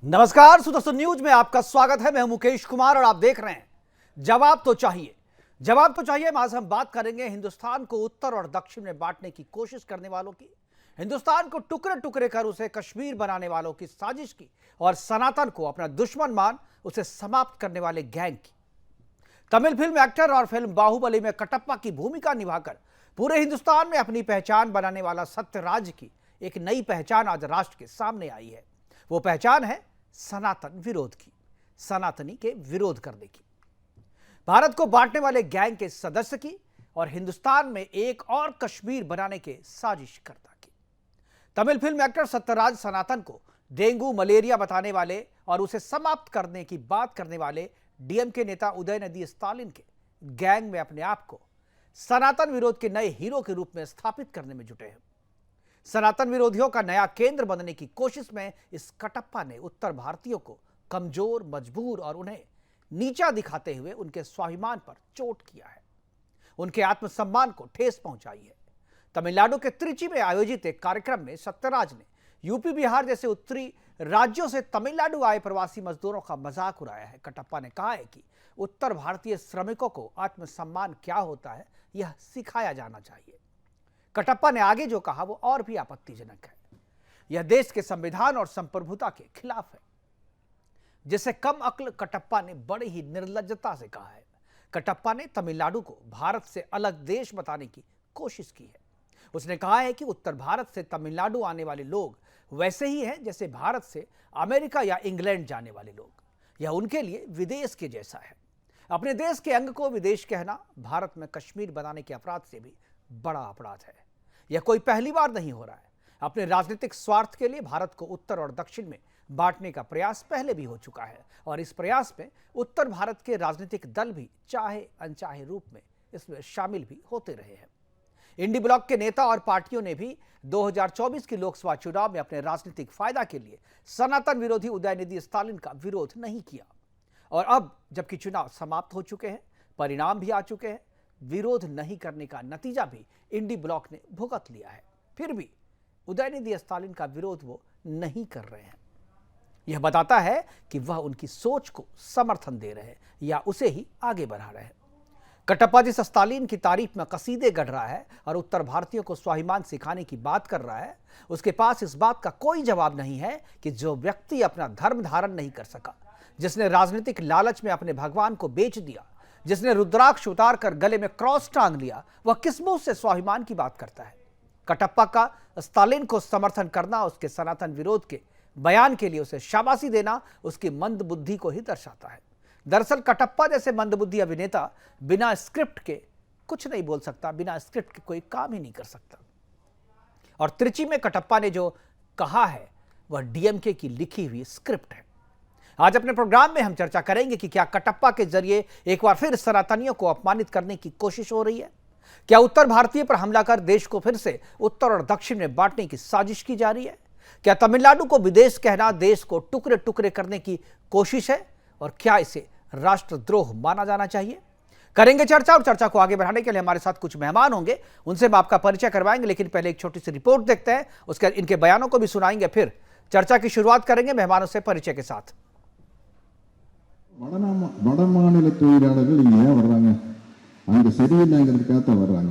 नमस्कार सुदर्शन न्यूज में आपका स्वागत है। मैं हूं मुकेश कुमार और आप देख रहे हैं जवाब तो चाहिए। जवाब तो चाहिए में आज हम बात करेंगे हिंदुस्तान को उत्तर और दक्षिण में बांटने की कोशिश करने वालों की, हिंदुस्तान को टुकड़े टुकड़े कर उसे कश्मीर बनाने वालों की साजिश की और सनातन को अपना दुश्मन मान उसे समाप्त करने वाले गैंग की। तमिल फिल्म एक्टर और फिल्म बाहुबली में कटप्पा की भूमिका निभाकर पूरे हिंदुस्तान में अपनी पहचान बनाने वाला सत्यराज की एक नई पहचान आज राष्ट्र के सामने आई है। वो पहचान है सनातन विरोध की, सनातनी के विरोध करने की, भारत को बांटने वाले गैंग के सदस्य की और हिंदुस्तान में एक और कश्मीर बनाने के साजिशकर्ता की। तमिल फिल्म एक्टर सत्यराज सनातन को डेंगू मलेरिया बताने वाले और उसे समाप्त करने की बात करने वाले डीएमके नेता उदयनिधि स्टालिन के गैंग में अपने आप को सनातन विरोध के नए हीरो के रूप में स्थापित करने में जुटे हैं। सनातन विरोधियों का नया केंद्र बनने की कोशिश में इस कटप्पा ने उत्तर भारतीयों को कमजोर, मजबूर और उन्हें नीचा दिखाते हुए उनके स्वाभिमान पर चोट किया है, उनके आत्मसम्मान को ठेस पहुंचाई है। तमिलनाडु के त्रिची में आयोजित एक कार्यक्रम में सत्यराज ने यूपी बिहार जैसे उत्तरी राज्यों से तमिलनाडु आए प्रवासी मजदूरों का मजाक उड़ाया है। कटप्पा ने कहा है कि उत्तर भारतीय श्रमिकों को आत्मसम्मान क्या होता है यह सिखाया जाना चाहिए। कटप्पा ने आगे जो कहा वो और भी आपत्तिजनक है। यह देश के संविधान और संप्रभुता के खिलाफ है, जिसे कम अक्ल कटप्पा ने बड़ी ही निर्लज्जता से कहा है। कटप्पा ने तमिलनाडु को भारत से अलग देश बताने की कोशिश की है। उसने कहा है कि उत्तर भारत से तमिलनाडु आने वाले लोग वैसे ही हैं जैसे भारत से अमेरिका या इंग्लैंड जाने वाले लोग। यह उनके लिए विदेश के जैसा है। अपने देश के अंग को विदेश कहना भारत में कश्मीर बनाने के अपराध से भी बड़ा अपराध है। यह कोई पहली बार नहीं हो रहा है। अपने राजनीतिक स्वार्थ के लिए भारत को उत्तर और दक्षिण में बांटने का प्रयास पहले भी हो चुका है और इस प्रयास में उत्तर भारत के राजनीतिक दल भी चाहे अनचाहे रूप में इसमें शामिल भी होते रहे हैं। इंडी ब्लॉक के नेता और पार्टियों ने भी 2024 के लोकसभा चुनाव में अपने राजनीतिक फायदा के लिए सनातन विरोधी उदयनिधि स्टालिन का विरोध नहीं किया और अब जबकि चुनाव समाप्त हो चुके हैं, परिणाम भी आ चुके हैं, विरोध नहीं करने का नतीजा भी इंडी ब्लॉक ने भुगत लिया है, फिर भी उदयनिधि स्टालिन का विरोध वो नहीं कर रहे हैं। यह बताता है कि वह उनकी सोच को समर्थन दे रहे हैं या उसे ही आगे बढ़ा रहे हैं। कटप्पा जिस स्टालिन की तारीफ में कसीदे गढ़ रहा है और उत्तर भारतीयों को स्वाभिमान सिखाने की बात कर रहा है, उसके पास इस बात का कोई जवाब नहीं है कि जो व्यक्ति अपना धर्म धारण नहीं कर सका, जिसने राजनीतिक लालच में अपने भगवान को बेच दिया, जिसने रुद्राक्ष उतार कर गले में क्रॉस टांग लिया, वह किस मुंह से स्वाभिमान की बात करता है। कटप्पा का स्टालिन को समर्थन करना, उसके सनातन विरोध के बयान के लिए उसे शाबाशी देना उसकी मंदबुद्धि को ही दर्शाता है। दरअसल कटप्पा जैसे मंदबुद्धि अभिनेता बिना स्क्रिप्ट के कुछ नहीं बोल सकता, बिना स्क्रिप्ट के कोई काम ही नहीं कर सकता। और त्रिची में कटप्पा ने जो कहा है वह डीएमके की लिखी हुई स्क्रिप्ट है। आज अपने प्रोग्राम में हम चर्चा करेंगे कि क्या कटप्पा के जरिए एक बार फिर सनातनियों को अपमानित करने की कोशिश हो रही है, क्या उत्तर भारतीय पर हमला कर देश को फिर से उत्तर और दक्षिण में बांटने की साजिश की जा रही है, क्या तमिलनाडु को विदेश कहना देश को टुकड़े टुकड़े करने की कोशिश है और क्या इसे राष्ट्रद्रोह माना जाना चाहिए। करेंगे चर्चा और चर्चा को आगे बढ़ाने के लिए हमारे साथ कुछ मेहमान होंगे, उनसे हम आपका परिचय करवाएंगे, लेकिन पहले एक छोटी सी रिपोर्ट देखते हैं, उसके इनके बयानों को भी सुनाएंगे, फिर चर्चा की शुरुआत करेंगे मेहमानों से परिचय के साथ। வட மாநில தொழிலாளர்கள் இங்க ஏன் வர்றாங்க? அங்க சரியில்லைங்கிறதுக்காக தான் வர்றாங்க.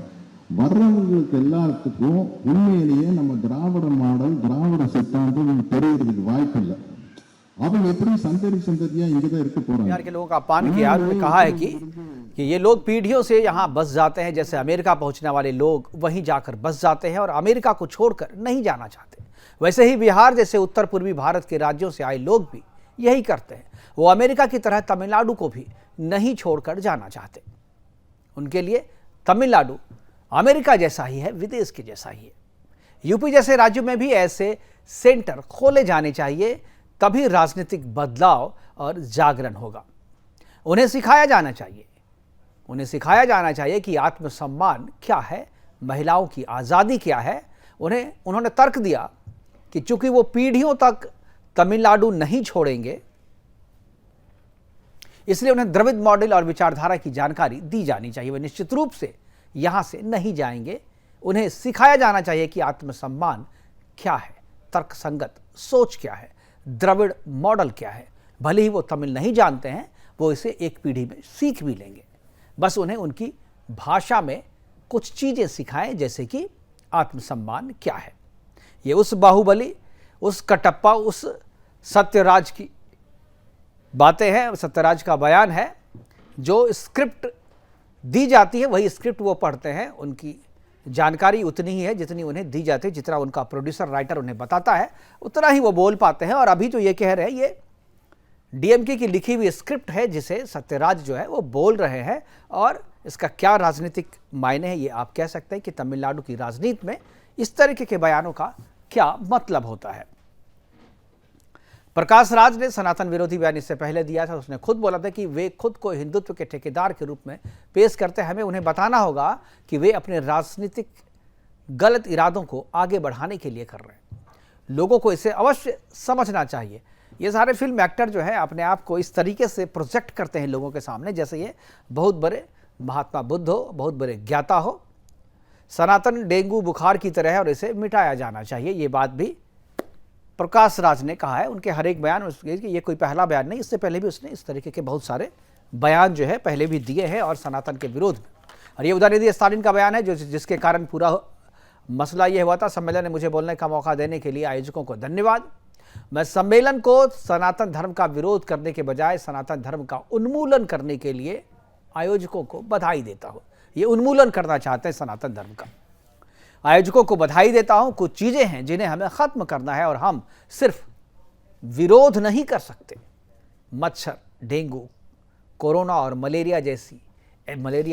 வர்றவங்களுக்கு எல்லாத்துக்கும் உண்மையிலேயே நம்ம திராவிட மாடல், திராவிட சித்தாந்தம் தெரியறதுக்கு வாய்ப்பு இல்லை. அவங்க எப்படி சந்ததி சந்ததியா இங்கதான் இருக்க போறாங்க? बिहार के लोगों का अपमान किया। उन्होंने कहा है कि ये लोग पीढ़ियों से यहाँ बस जाते हैं, जैसे अमेरिका पहुंचने वाले लोग वहीं जाकर बस जाते हैं और अमेरिका को छोड़कर नहीं जाना चाहते। वैसे ही बिहार जैसे उत्तर पूर्वी भारत के राज्यों से आए लोग भी यही करते हैं। वो अमेरिका की तरह तमिलनाडु को भी नहीं छोड़कर जाना चाहते। उनके लिए तमिलनाडु अमेरिका जैसा ही है, विदेश के जैसा ही है। यूपी जैसे राज्यों में भी ऐसे सेंटर खोले जाने चाहिए, तभी राजनीतिक बदलाव और जागरण होगा। उन्हें सिखाया जाना चाहिए, उन्हें सिखाया जाना चाहिए कि आत्मसम्मान क्या है, महिलाओं की आज़ादी क्या है। उन्होंने तर्क दिया कि चूंकि वो पीढ़ियों तक तमिलनाडु नहीं छोड़ेंगे, इसलिए उन्हें द्रविड़ मॉडल और विचारधारा की जानकारी दी जानी चाहिए। वे निश्चित रूप से यहां से नहीं जाएंगे। उन्हें सिखाया जाना चाहिए कि आत्मसम्मान क्या है, तर्कसंगत सोच क्या है, द्रविड़ मॉडल क्या है। भले ही वो तमिल नहीं जानते हैं, वो इसे एक पीढ़ी में सीख भी लेंगे। बस उन्हें उनकी भाषा में कुछ चीज़ें सिखाएं, जैसे कि आत्मसम्मान क्या है। ये उस बाहुबली, उस कटप्पा, उस सत्यराज की बातें हैं, सत्यराज का बयान है। जो स्क्रिप्ट दी जाती है वही स्क्रिप्ट वो पढ़ते हैं। उनकी जानकारी उतनी ही है जितनी उन्हें दी जाती है, जितना उनका प्रोड्यूसर राइटर उन्हें बताता है उतना ही वो बोल पाते हैं। और अभी जो ये कह रहे हैं, ये डीएमके की लिखी हुई स्क्रिप्ट है जिसे सत्यराज जो है वो बोल रहे हैं। और इसका क्या राजनीतिक मायने है, ये आप कह सकते हैं कि तमिलनाडु की राजनीति में इस तरीके के बयानों का क्या मतलब होता है। प्रकाश राज ने सनातन विरोधी बयान इससे पहले दिया था। उसने खुद बोला था कि वे खुद को हिंदुत्व के ठेकेदार के रूप में पेश करते हैं। हमें उन्हें बताना होगा कि वे अपने राजनीतिक गलत इरादों को आगे बढ़ाने के लिए कर रहे हैं। लोगों को इसे अवश्य समझना चाहिए। ये सारे फिल्म एक्टर जो है अपने आप को इस तरीके से प्रोजेक्ट करते हैं लोगों के सामने, जैसे ये बहुत बड़े महात्मा बुद्ध हो, बहुत बड़े ज्ञाता हो। सनातन डेंगू बुखार की तरह है और इसे मिटाया जाना चाहिए। ये बात भी प्रकाश राज ने कहा है। उनके हर एक बयान, ये कोई पहला बयान नहीं, इससे पहले भी उसने इस तरीके के बहुत सारे बयान जो है पहले भी दिए हैं और सनातन के विरोध में। और ये उदयनिधि स्टालिन का बयान है जिसके कारण पूरा मसला ये हुआ था। सम्मेलन में मुझे बोलने का मौका देने के लिए आयोजकों को धन्यवाद। मैं सम्मेलन को सनातन धर्म का विरोध करने के बजाय सनातन धर्म का उन्मूलन करने के लिए आयोजकों को बधाई देता हूँ। ये उन्मूलन करना चाहते हैं सनातन धर्म का। आयोजकों को बधाई देता हूं। कुछ चीजें हैं जिन्हें हमें खत्म करना है और हम सिर्फ विरोध नहीं कर सकते। मच्छर, डेंगू, कोरोना और मलेरिया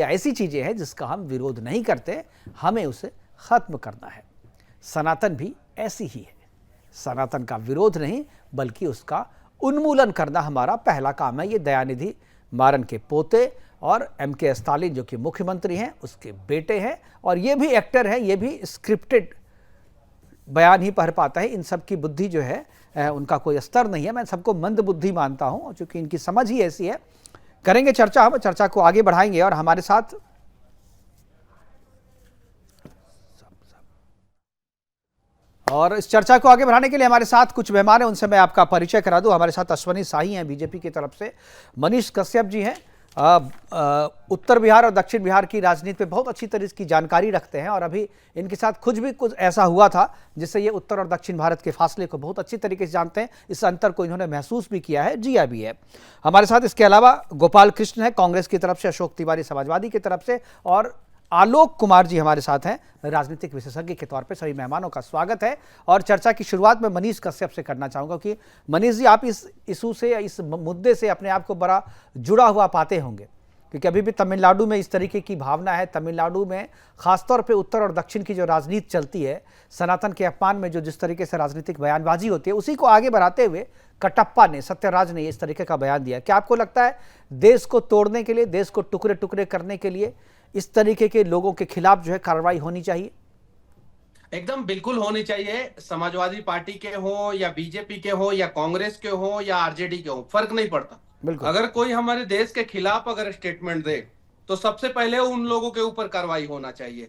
ऐसी चीजें हैं जिसका हम विरोध नहीं करते, हमें उसे खत्म करना है। सनातन भी ऐसी ही है। सनातन का विरोध नहीं बल्कि उसका उन्मूलन करना हमारा पहला काम है। ये दयानिधि मारन के पोते और एमके स्टालिन जो कि मुख्यमंत्री हैं उसके बेटे हैं और ये भी एक्टर हैं, ये भी स्क्रिप्टेड बयान ही पढ़ पाता है। इन सब की बुद्धि जो है उनका कोई स्तर नहीं है। मैं सबको मंद बुद्धि मानता हूं क्योंकि इनकी समझ ही ऐसी है। करेंगे चर्चा, हम चर्चा को आगे बढ़ाएंगे और हमारे साथ इस चर्चा को आगे बढ़ाने के लिए हमारे साथ कुछ मेहमान हैं, उनसे मैं आपका परिचय करा दूं। हमारे साथ अश्वनी शाही हैं बीजेपी की तरफ से, मनीष कश्यप जी हैं उत्तर बिहार और दक्षिण बिहार की राजनीति पे बहुत अच्छी तरह की जानकारी रखते हैं और अभी इनके साथ कुछ ऐसा हुआ था जिससे ये उत्तर और दक्षिण भारत के फासले को बहुत अच्छी तरीके से जानते हैं। इस अंतर को इन्होंने महसूस भी किया है, जिया भी है। हमारे साथ इसके अलावा गोपाल कृष्ण है कांग्रेस की तरफ से, अशोक तिवारी समाजवादी की तरफ से और आलोक कुमार जी हमारे साथ हैं राजनीतिक विशेषज्ञ के तौर पे। सभी मेहमानों का स्वागत है और चर्चा की शुरुआत में मनीष कश्यप से करना चाहूंगा कि मनीष जी, आप इस इशू से, इस मुद्दे से अपने आप को बड़ा जुड़ा हुआ पाते होंगे क्योंकि अभी भी तमिलनाडु में इस तरीके की भावना है। तमिलनाडु में खासतौर पे उत्तर और दक्षिण की जो राजनीति चलती है, सनातन के अपमान में जो जिस तरीके से राजनीतिक बयानबाजी होती है, उसी को आगे बढ़ाते हुए कटप्पा ने, सत्यराज ने इस तरीके का बयान दिया। क्या आपको लगता है देश को तोड़ने के लिए, देश को टुकड़े टुकड़े करने के लिए इस तरीके के लोगों के खिलाफ जो है कार्रवाई होनी चाहिए? एकदम बिल्कुल होनी चाहिए। समाजवादी पार्टी के हो या बीजेपी के हो या कांग्रेस के हो या आरजेडी के हो, फर्क नहीं पड़ता। अगर कोई हमारे देश के खिलाफ अगर स्टेटमेंट दे तो सबसे पहले उन लोगों के ऊपर कार्रवाई होना चाहिए।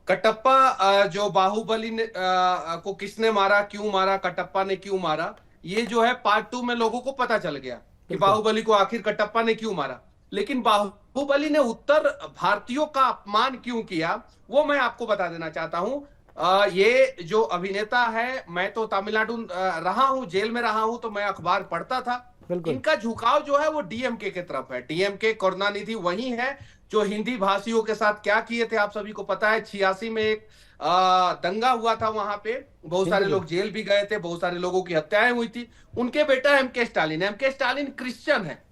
कटप्पा जो बाहुबली ने को किसने मारा, क्यों मारा, कटप्पा ने क्यों मारा, ये जो है पार्ट 2 में लोगों को पता चल गया कि बाहुबली को आखिर कटप्पा ने क्यों मारा। लेकिन बाहुबली ने उत्तर भारतीयों का अपमान क्यों किया, वो मैं आपको बता देना चाहता हूं। ये जो अभिनेता है, मैं तो तमिलनाडु रहा हूं, जेल में रहा हूं, तो मैं अखबार पढ़ता था। इनका झुकाव जो है वो डीएमके की तरफ है। डीएमके करुणानिधि वही है जो हिंदी भाषियों के साथ क्या किए थे आप सभी को पता है। 86 में एक दंगा हुआ था, वहां पे बहुत सारे लोग जेल भी गए थे, बहुत सारे लोगों की हत्याएं हुई थी। उनके बेटा MK Stalin, MK Stalin Christian है।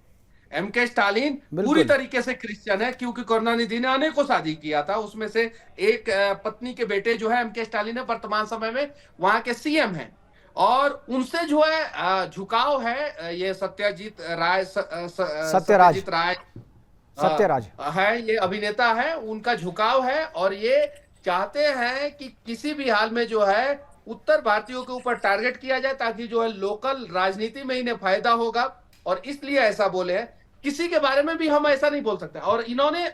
एमके स्टालिन पूरी तरीके से क्रिश्चियन है क्योंकि करुणानिधि ने अनेकों शादी किया था। उसमें से एक पत्नी के बेटे जो है एमके स्टालिन है, वर्तमान समय में वहां के सीएम हैं और उनसे जो है झुकाव है। ये सत्यजीत राय है, ये अभिनेता है, उनका झुकाव है और ये चाहते हैं कि किसी भी हाल में जो है उत्तर भारतीयों के ऊपर टारगेट किया जाए ताकि जो है लोकल राजनीति में इन्हें फायदा होगा और इसलिए ऐसा बोले हैं। किसी के बारे में भी हम ऐसा नहीं बोल सकते। और इन्होंने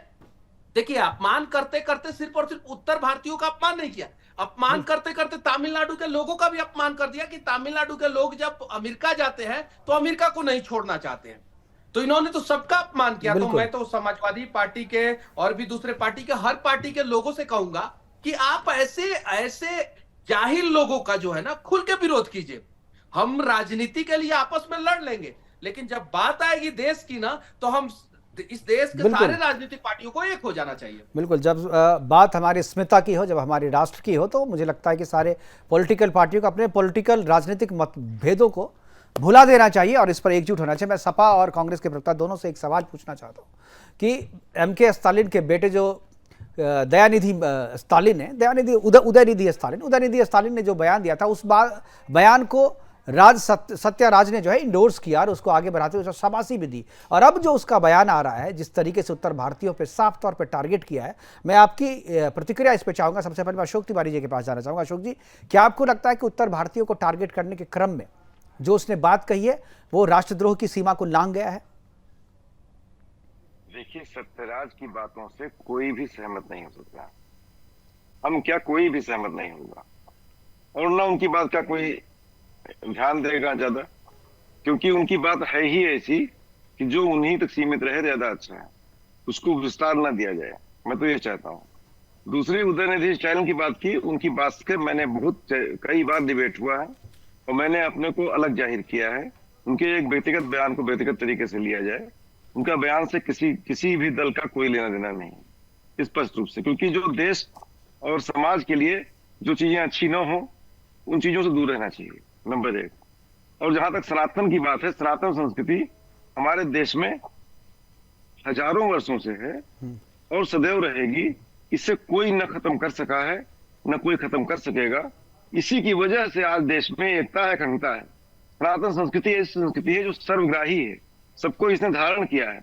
देखिए अपमान करते करते सिर्फ और सिर्फ उत्तर भारतीयों का अपमान नहीं किया, अपमान करते करते तमिलनाडु के लोगों का भी अपमान कर दिया कि तमिलनाडु के लोग जब अमेरिका जाते हैं तो अमेरिका को नहीं छोड़ना चाहते हैं। तो इन्होंने तो सबका अपमान किया। तो मैं तो समाजवादी पार्टी के और भी दूसरे पार्टी के, हर पार्टी के लोगों से कहूंगा कि आप ऐसे ऐसे जाहिल लोगों का जो है ना खुल के विरोध कीजिए। हम राजनीति के लिए आपस में लड़ लेंगे, लेकिन जब बात आएगी देश की ना, तो हम इस देश के सारे राजनीतिक पार्टियों को एक हो जाना चाहिए। बिल्कुल, जब बात हमारी अस्मिता की हो, जब हमारे राष्ट्र की हो, तो मुझे लगता है कि सारे पॉलिटिकल पार्टियों को अपने पॉलिटिकल राजनीतिक मतभेदों को भुला देना चाहिए और इस पर एकजुट होना चाहिए। मैं सपा और कांग्रेस के प्रवक्ता दोनों से एक सवाल पूछना चाहता हूँ कि एमके स्टालिन के बेटे जो दयानिधि स्टालिन है, उदयनिधि स्टालिन ने जो बयान दिया था, उस बयान को सत्याराज ने जो है इंडोर्स किया और उसको आगे बढ़ाते हुए शाबाशी भी दी। और अब जो उसका बयान आ रहा है, जिस तरीके से उत्तर भारतीयों पे साफ तौर पे टारगेट किया है, मैं आपकी प्रतिक्रिया इस पे चाहूंगा। सबसे पहले मैं अशोक तिवारी जी के पास जाना चाहूंगा। अशोक जी, क्या आपको लगता है कि उत्तर भारतीयों को टारगेट करने के क्रम में जो उसने बात कही है वो राष्ट्रद्रोह की सीमा को लांघ गया है? देखिए, सत्यराज की बातों से कोई भी सहमत नहीं हो सकता। हम क्या, कोई भी सहमत नहीं होगा और ना उनकी बात का कोई ध्यान देगा ज्यादा, क्योंकि उनकी बात है ही ऐसी कि जो उन्हीं तक सीमित रहे ज्यादा अच्छा है, उसको विस्तार ना दिया जाए। मैं तो ये चाहता हूँ। दूसरी, उदयनिधि स्टालिन की बात की, उनकी बात से मैंने कई बार डिबेट हुआ है और मैंने अपने को अलग जाहिर किया है। उनके एक व्यक्तिगत बयान को व्यक्तिगत तरीके से लिया जाए, उनका बयान से किसी भी दल का कोई लेना देना नहीं, स्पष्ट रूप से। क्योंकि जो देश और समाज के लिए जो चीजें अच्छी ना हो, उन चीजों से दूर रहना चाहिए, नंबर एक। और जहां तक सनातन की बात है, सनातन संस्कृति हमारे देश में हजारों वर्षों से है और सदैव रहेगी। इससे कोई न खत्म कर सका है, न कोई खत्म कर सकेगा। इसी की वजह से आज देश में एकता है, अखंडता है। सनातन संस्कृति ऐसी संस्कृति है जो सर्वग्राही है, सबको इसने धारण किया है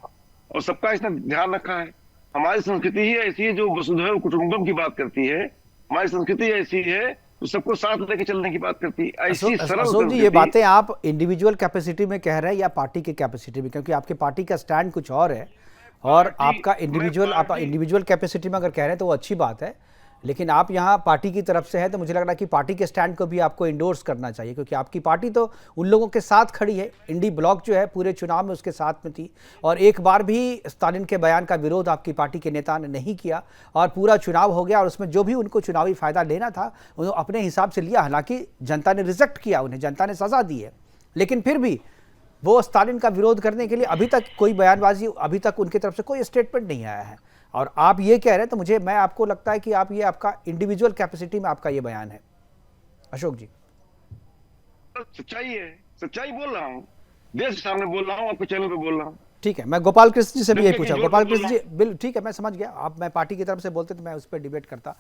और सबका इसने ध्यान रखा है। हमारी संस्कृति ही ऐसी है जो वसुधैव कुटुंबकम की बात करती है। हमारी संस्कृति ऐसी है तो सबको साथ लेके चलने की बात करती है। ऐसी सरल अशोक जी, ये बातें आप इंडिविजुअल कैपेसिटी में कह रहे हैं या पार्टी की कैपेसिटी में? क्योंकि आपकी पार्टी का स्टैंड कुछ और है और आपका इंडिविजुअल कैपेसिटी में अगर कह रहे हैं तो वो अच्छी बात है, लेकिन आप यहाँ पार्टी की तरफ से है तो मुझे लग रहा है कि पार्टी के स्टैंड को भी आपको इंडोर्स करना चाहिए, क्योंकि आपकी पार्टी तो उन लोगों के साथ खड़ी है। इंडी ब्लॉक जो है पूरे चुनाव में उसके साथ में थी और एक बार भी स्टालिन के बयान का विरोध आपकी पार्टी के नेता ने नहीं किया और पूरा चुनाव हो गया और उसमें जो भी उनको चुनावी फायदा लेना था उन्होंने अपने हिसाब से लिया। हालांकि जनता ने रिजेक्ट किया, उन्हें जनता ने सजा दी है, लेकिन फिर भी वो स्टालिन का विरोध करने के लिए अभी तक कोई बयानबाजी, अभी तक उनकी तरफ से कोई स्टेटमेंट नहीं आया है। और आप ये कह रहे हैं तो मैं आपको लगता है कि आप ये आपका इंडिविजुअल कैपेसिटी में आपका ये बयान है। अशोक जी, सच्चाई है, सच्चाई बोल रहा हूँ, देश के सामने बोल रहा हूँ, आपके चैनल पे बोल रहा हूँ। ठीक है, मैं गोपाल कृष्ण जी से भी ये पूछा। गोपाल कृष्ण जी, बिल्कुल ठीक है, मैं समझ गया। आप, मैं पार्टी की तरफ से बोलते तो मैं उस पर डिबेट करता।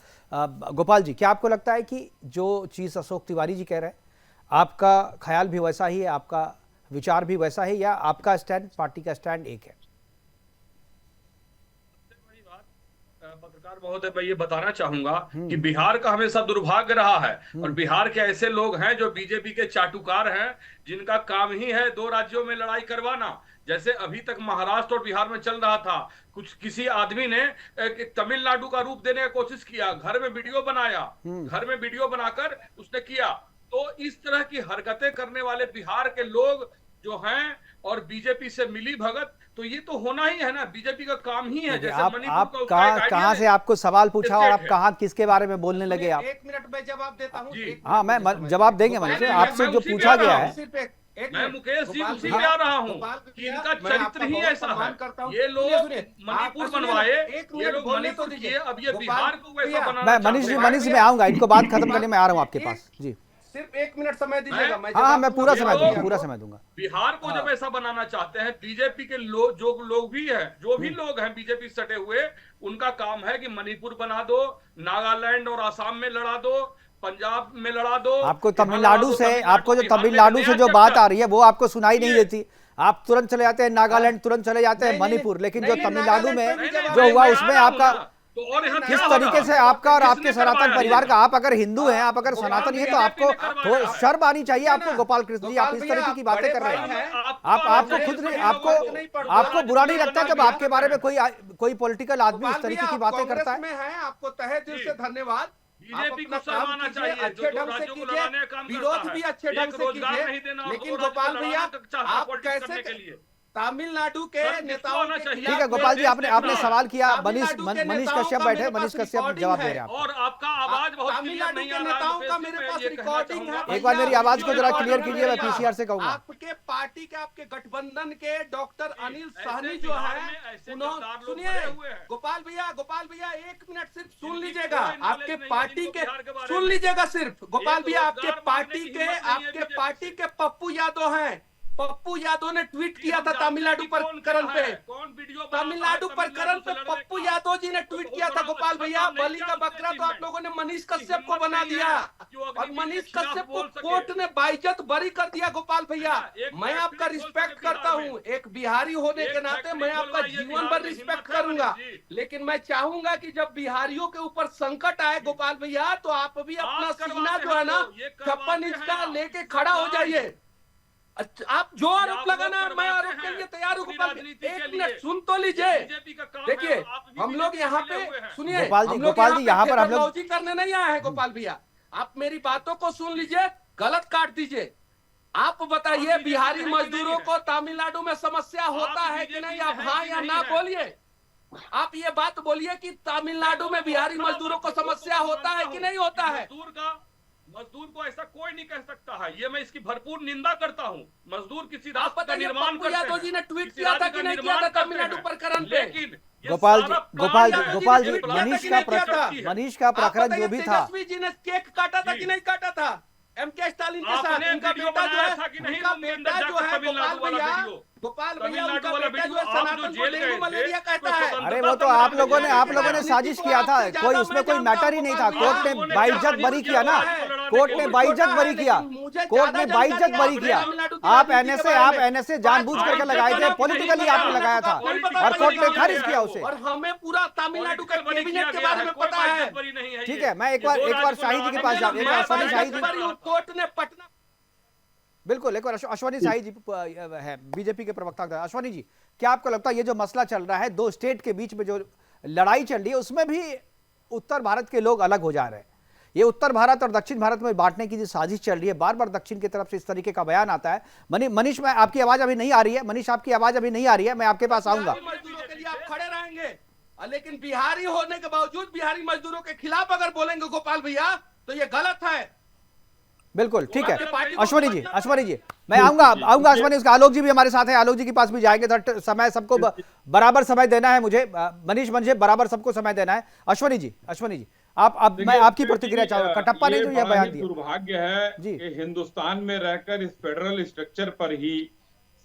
गोपाल जी, क्या आपको लगता है कि जो चीज़ अशोक तिवारी जी कह रहे हैं, आपका ख्याल भी वैसा ही है, आपका विचार भी वैसा है, या आपका स्टैंड, पार्टी का स्टैंड एक है? पत्रकार महोदय, मैं ये बताना चाहूंगा कि बिहार का हमेशा दुर्भाग्य रहा है और बिहार के ऐसे लोग हैं जो बीजेपी के चाटुकार हैं, जिनका काम ही है दो राज्यों में लड़ाई करवाना। जैसे अभी तक महाराष्ट्र और बिहार में चल रहा था, किसी आदमी ने तमिलनाडु का रूप देने की कोशिश किया, घर में वीडियो बनाया, घर में वीडियो बनाकर उसने किया। तो इस तरह की हरकतें करने वाले बिहार के लोग जो हैं और बीजेपी से मिली भगत, तो ये तो होना ही है ना, बीजेपी का काम ही है। जैसे आप कहां से आपको सवाल पूछा और आप कहां किसके बारे में बोलने लगे? आप 1 मिनट में जवाब देता हूं। हाँ, मैं जवाब देंगे मनीष जी, आपसे जो पूछा गया है। मैं मुकेश जी उसी पे आ रहा हूँ कि इनका चरित्र ही ऐसा है। ये लोग मणिपुर बनवाए, ये लोग मणिपुर किए, अब ये बिहार को वैसा बनाना। मनीष जी मैं आऊंगा, इनको बात खत्म करने में आ रहा हूँ आपके पास जी। सिर्फ 1 मिनट समय दीजिएगा। मैं पूरा समय दूंगा। बिहार को जब ऐसा बनाना चाहते हैं, बीजेपी के लोग, जो भी लोग हैं बीजेपी से सटे हुए, उनका काम है कि मणिपुर बना दो, नागालैंड और आसाम में लड़ा दो, पंजाब में लड़ा दो। आपको तमिलनाडु से जो बात आ रही है वो आपको सुनाई नहीं देती। आप तुरंत चले जाते हैं नागालैंड, तुरंत चले जाते हैं मणिपुर, लेकिन जो तमिलनाडु में जो हुआ उसमें आपका किस तरीके से आपका और आपके सनातन परिवार का, आप अगर हिंदू हैं, आप अगर सनातनी हैं, तो आपको तो शर्म आनी चाहिए आपको। गोपाल कृष्ण जी, आप इस तरीके की बातें कर रहे हैं। आपको खुद नहीं, आपको बुरा नहीं लगता जब आपके बारे में कोई पॉलिटिकल आदमी इस तरीके की बातें करता है? आपको तहे दिल से धन्यवाद। बीजेपी को अपना काम शर्माना कीजिए, चाहिए, अच्छे जो दो ढंग से राज्यों को कीजिए, लड़ाने का काम विरोध करता भी है। अच्छे ढंग एक से रोजगार कीजिए। नहीं देना और लेकिन दो राज्यों गोपाल को भैया, लड़ाना चाहता आप पॉलिटिक्स कैसे करने के लिए। तमिलनाडु के सर, किसको नेताओं आना के चाहिए? खिलाफ ठीक है गोपाल जी, आपने आपने सवाल किया। तमिलनाडु के मनीष नेताओं कश्यप का बैठे, मेरे मनीष पास कश्यप रिकॉर्डिंग जवाब दे है। रहे हैं आपको। और आपका आवाज बहुत क्लियर तमिलनाडु नहीं के आ रहा है, नेताओं तो का फेसबुक मेरे में पास ये कहना रिकॉर्डिंग है। चाहूंगा। एक बार मेरी आवाज को जरा भैया, क्लियर कीजिए, मैं पीसीआर से कहूंगा। आपके पार्टी के, आपके गठबंधन के डॉक्टर अनिल ऐसे सहनी जो बिहार है, में ऐसे उन्होंने, गद्दार लोग सुनिए भरे हुए हैं। गोपाल भैया 1 मिनट सिर्फ सुन जिनकी लीजिएगा। कोई नॉलेज आपके नहीं है पार्टी जिनको के, बिहार के बारे सुन में। लीजिएगा सिर्फ गोपाल एक भैया, आपके रोजगार पार्टी मांगने की के, हिम्मत नहीं है आपके बीजेपी पार्टी से। के पप्पू यादव हैं। पप्पू यादव ने ट्वीट किया था हम जानते तमिलनाडु हैं कि कौन प्रकरण क्या पे। है, कौन वीडियो बनाता है तमिलनाडु प्रकरण पे से लड़ने पप्पू का। यादव जी ने ट्वीट बहुत किया था बड़ा गोपाल अच्छा भैया, काम नहीं बलि किया का उसने बकरा तो आप achievement। लोगों ने मनीष उसकी कश्यप को हिम्मत बना नहीं दिया, है जो और अग्निवीर मनीष के खिलाफ कश्यप को बोल सके। कोर्ट ने बाइज्जत बरी कर दिया। गोपाल भैया, एक मैं फैक्ट्री आपका खोल रिस्पेक्ट सके करता बिहार में। हूँ, एक बिहारी होने एक के नाते फैक्ट्री मैं आपका खोलवाइए जीवन बिहार भर में, रिस्पेक्ट हिम्मत है करूंगा। मनीष जी। लेकिन मैं चाहूंगा कि जब बिहारियों के ऊपर संकट आए गोपाल भैया, तो आप भी अपना बात सीना करवाते जो है हैं ना तो, ये करवाते 56 इंच हैं का आप। लेके खड़ा हो सरकार। जाइए। अच्छा, आप जो ये आरोप आप लगाना लोग है, मैं करवाते आरोप के हैं लिए तैयार हूँ अपनी गोपाल राजनीति भैया। के 1 लिए। मिनट सुन तो लीजिए। बीजेपी का काम देखिए, है, आप भी हम लोग बीजेपी यहाँ से मिले पे, हुए हैं। सुनिए, गोपाल जी, हम लोग गोपाल जी, यहाँ पर हम लोग- टेक्नोलॉजी करने नहीं आए हैं गोपाल भैया। आप मेरी बातों को सुन लीजिए, गलत काट दीजिए। आप बताइए, आप बिहारी बीजेपी में मजदूरों नहीं को तमिलनाडु में समस्या होता है कि बीजेपी नहीं? में आप हैं हाँ कि या नहीं ना हैं? बोलिए। आप ये बात बोलिए कि तमिलनाडु में बिहारी मजदूरों को समस्या होता है कि नहीं होता है? मजदूर को ऐसा कोई नहीं कह सकता है, ये मैं इसकी भरपूर निंदा करता हूँ। मजदूर किसी आप राष्ट्र का बताइए, निर्माण पप्पू करते यादव हैं, जी ने ट्वीट किसी किया था राज्य कि का नहीं किया निर्माण था करते तमिलनाडु हैं। प्रकरण पे? लेकिन ये गोपाल जी, सारा काम गोपाल है, जी, गोपाल जी, ये प्लास्टिक मनीष की का नीति प्रकरण, करती है। मनीष का आप प्रकरण बताइए, जो भी था, तेजस्वी जी ने केक काटा था जी। कि नहीं काटा था? एम.के. स्टालिन के साथ आपने उनका वीडियो बेटा जो बनाया है, था कि नहीं उनका मुंबई बेटा अंदर जो जाकर है तमिलनाडु गोपाल वाला भैया, वीडियो? गोपाल भैया, तमिलनाडु उनका वाला बेटा जो वीडियो, है आप जो सनातन को जेल डेंगू गए मलेरिया थे, कहता तो है। स्वतंत्रता अरे वो तो संग्राम आप लोगों ने राजनीति साजिश को किया था, आपसे कोई ज्यादा उसमें मैं कोई जानता मैटर ही हूं नहीं था। गोपाल कोर्ट भैया। ने उन्होंने बाइज्जत क्या बरी किया ना, साजिश कोर्ट किया ने है? बाइज्जत छोटा बरी है, किया, लेकिन मुझे कोर्ट ज्यादा ने बाइज्जत जानकारी बरी है किया। तमिलनाडु की आप राजनीति के बारे में। एनएसए जानबूझ करके लगाए थे, पॉलिटिकली आपने लगाया था, नहीं पता और कोर्ट ने भैया, खारिज किया उसे। और हमें पूरा तमिलनाडु के पॉलिटिकल बरी कैबिनेट किया के गया बारे है, में कोई पता है। बाइज्जत बरी नहीं है ठीक ये। है, मैं एक ये बार दो राज्य को शाहिद जी के पास लड़ाने जाऊं, के लिए अश्वनी शाहिद जी, कोर्ट ने पटना, बिल्कुल एक बार अश्वनी शाहिद जी है, बीजेपी के प्रवक्ता। अश्वनी जी, क्या आपको लगता है ये जो मसला चल रहा है, दो स्टेट के बीच में जो लड़ाई चल रही है, उसमें भी उत्तर भारत के लोग अलग हो जा रहे हैं? ये उत्तर भारत और दक्षिण भारत में बांटने की जो साजिश चल रही है, बार बार दक्षिण की तरफ से इस तरीके का बयान आता है। मनीष, मैं आपकी आवाज अभी नहीं आ रही है, मनीष आपकी आवाज अभी नहीं आ रही है, मैं आपके पास आऊंगा। बिहारी मजदूरों के लिए आप खड़े रहेंगे, लेकिन बिहारी होने के बावजूद बिहारी मजदूरों के खिलाफ अगर बोलेंगे गोपाल भैया, तो ये गलत है। बिल्कुल ठीक है। पार्टी को अश्वनी समझना जी, मैं आऊंगा अश्वनी, उसका आलोक जी भी हमारे साथ है, आलोक जी के पास भी जाएंगे। तो समय सबको बराबर समय देना है मुझे, मनीष मुझे बराबर सबको समय देना है। अश्वनी जी, आप अब मैं आपकी प्रतिक्रिया चाहूंगा। कटप्पा ने जो यह बयान दिया, दुर्भाग्य है कि हिंदुस्तान में रहकर इस फेडरल स्ट्रक्चर पर ही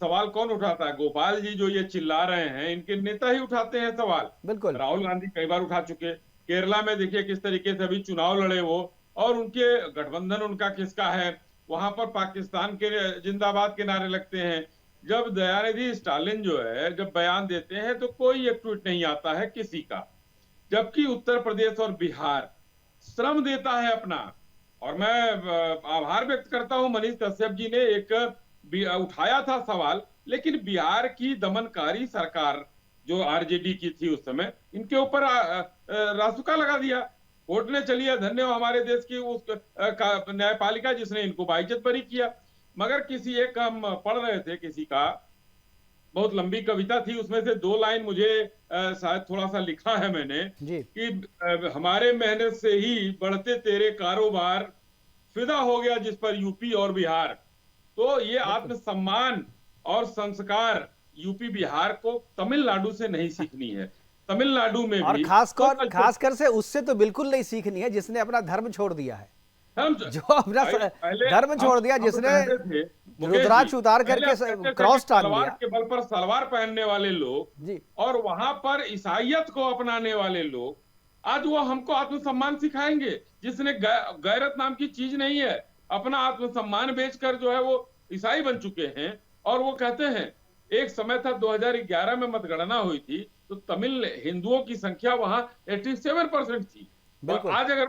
सवाल कौन उठाता है? गोपाल जी जो ये चिल्ला रहे हैं, इनके नेता ही उठाते हैं सवाल। बिल्कुल, राहुल गांधी कई बार उठा चुके, केरला में देखिए किस तरीके से अभी चुनाव लड़े वो, और उनके गठबंधन उनका किसका है, वहां पर पाकिस्तान के जिंदाबाद के नारे लगते हैं। जब दयानिधि स्टालिन जो है जब बयान देते हैं तो कोई एक ट्वीट नहीं आता है किसी का, जबकि उत्तर प्रदेश और बिहार श्रम देता है अपना। और मैं आभार व्यक्त करता हूं, मनीष कश्यप जी ने एक उठाया था सवाल, लेकिन बिहार की दमनकारी सरकार जो आरजेडी की थी उस समय, इनके ऊपर रासुका लगा दिया। कोर्ट ने, चलिए धन्य हो हमारे देश की उस न्यायपालिका जिसने इनको बाइज्जत बरी किया। मगर किसी एक, हम पढ़ रहे थे किसी का, बहुत लंबी कविता थी, उसमें से 2 लाइन मुझे शायद थोड़ा सा लिखा है मैंने कि हमारे मेहनत से ही बढ़ते तेरे कारोबार, फिदा हो गया जिस पर यूपी और बिहार। तो ये आत्मसम्मान और संस्कार यूपी बिहार को तमिलनाडु से नहीं सीखनी है, तमिलनाडु में और भी खासकर से उससे तो बिल्कुल नहीं सीखनी है जिसने अपना धर्म छोड़ दिया है, जो अपना धर्म छोड़ दिया, जिसने रुद्राक्ष उतार करके क्रॉस टांग दिया, के बल पर सलवार पहनने वाले लोग जी, और वहां पर ईसाइयत को अपनाने वाले लोग, आज वो हमको आत्मसम्मान सिखाएंगे? जिसने गैरत नाम की चीज नहीं है, अपना आत्मसम्मान बेचकर जो है वो ईसाई बन चुके हैं। और वो कहते हैं, एक समय था 2011 में मतगणना हुई थी तो तमिल हिंदुओं की संख्या वहां 87% थी, बिल्कुल। आज अगर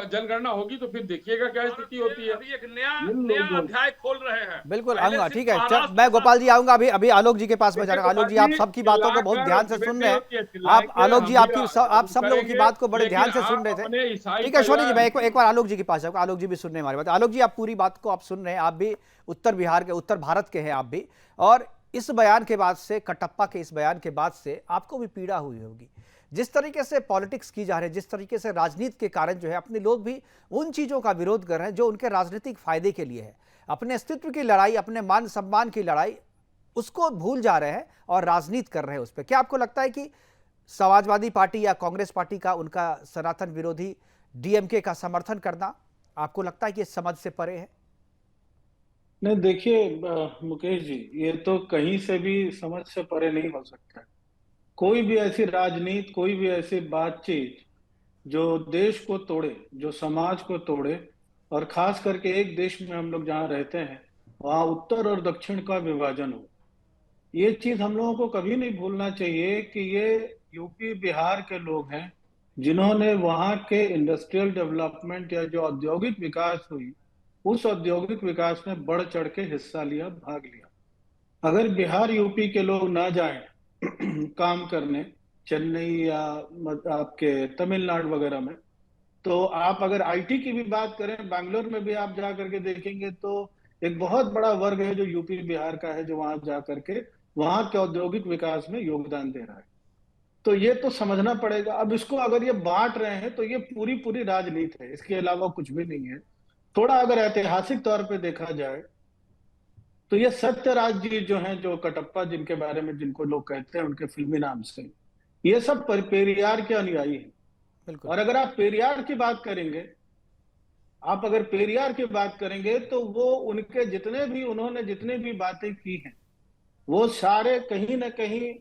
जनगणना होगी तो फिर देखिएगा क्या स्थिति होती है। अभी एक नया अध्याय खोल रहे हैं। बिल्कुल पहले आऊंगा, सिर्फ ठीक है। महाराष्ट्र मैं गोपाल जी आऊंगा, अभी अभी आलोक जी के पास में देखिए जाना। आलोक जी, गोपाल आप जी, सबकी बातों को बहुत ध्यान से सुन रहे हैं। आप आलोक जी, आप सब लोगों की बात को बड़े ध्यान से सुन रहे थे। ठीक है सोनी जी, मैं एक बार आलोक जी के पास जाऊंगा। आलोक जी भी सुनने हमारी बात। आलोक जी, आप पूरी बात को आप सुन रहे हैं, आप भी उत्तर भारत के हैं आप भी, और इस बयान के बाद से, कटप्पा के इस बयान के बाद से आपको भी पीड़ा हुई होगी। जिस तरीके से पॉलिटिक्स की जा रही है, जिस तरीके से राजनीति के कारण जो है अपने लोग भी उन चीज़ों का विरोध कर रहे हैं जो उनके राजनीतिक फायदे के लिए है, अपने अस्तित्व की लड़ाई, अपने मान सम्मान की लड़ाई, उसको भूल जा रहे हैं और राजनीति कर रहे हैं उस पर। क्या आपको लगता है कि समाजवादी पार्टी या कांग्रेस पार्टी का, उनका सनातन विरोधी डीएमके का समर्थन करना, आपको लगता है कि समझ से परे है? नहीं, देखिए मुकेश जी, ये तो कहीं से भी समझ से परे नहीं हो सकता। कोई भी ऐसी राजनीति, कोई भी ऐसी बातचीत जो देश को तोड़े, जो समाज को तोड़े, और खास करके एक देश में हम लोग जहाँ रहते हैं वहाँ उत्तर और दक्षिण का विभाजन हो, ये चीज हम लोगों को कभी नहीं भूलना चाहिए कि ये यूपी बिहार के लोग हैं जिन्होंने वहाँ के इंडस्ट्रियल डेवलपमेंट या जो औद्योगिक विकास हुई, उस औद्योगिक विकास में बढ़ चढ़ के हिस्सा लिया, भाग लिया। अगर बिहार यूपी के लोग ना जाएं काम करने चेन्नई या आपके तमिलनाडु वगैरह में, तो आप अगर आईटी की भी बात करें, बैंगलोर में भी आप जा करके देखेंगे तो एक बहुत बड़ा वर्ग है जो यूपी बिहार का है, जो वहां जा करके वहां के औद्योगिक विकास में योगदान दे रहा है। तो ये तो समझना पड़ेगा। अब इसको अगर ये बांट रहे हैं तो ये पूरी पूरी राजनीति है, इसके अलावा कुछ भी नहीं है। थोड़ा अगर ऐतिहासिक तौर पे देखा जाए तो ये सत्यराज जी जो हैं, जो कटप्पा जिनके बारे में जिनको लोग कहते हैं उनके फिल्मी नाम से, ये सब पेरियार के अनुयायी हैं। बिल्कुल। और अगर आप पेरियार की बात करेंगे, आप अगर पेरियार की बात करेंगे तो वो उनके उन्होंने जितने भी बातें की हैं वो सारे कहीं ना कहीं